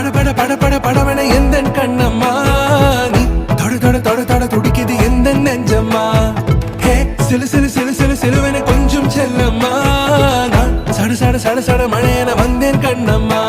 பட பட பட படவன எந்த கண்ணம்மா நீ தொட தொட தொட தொட துடிக்குது எந்த நெஞ்சம்மா ஹே சிலு சிலு சிலு சிலு சிலுவன கொஞ்சம் செல்லம்மா நான் சட சட சட சட மழையன வந்தேன் கண்ணம்மா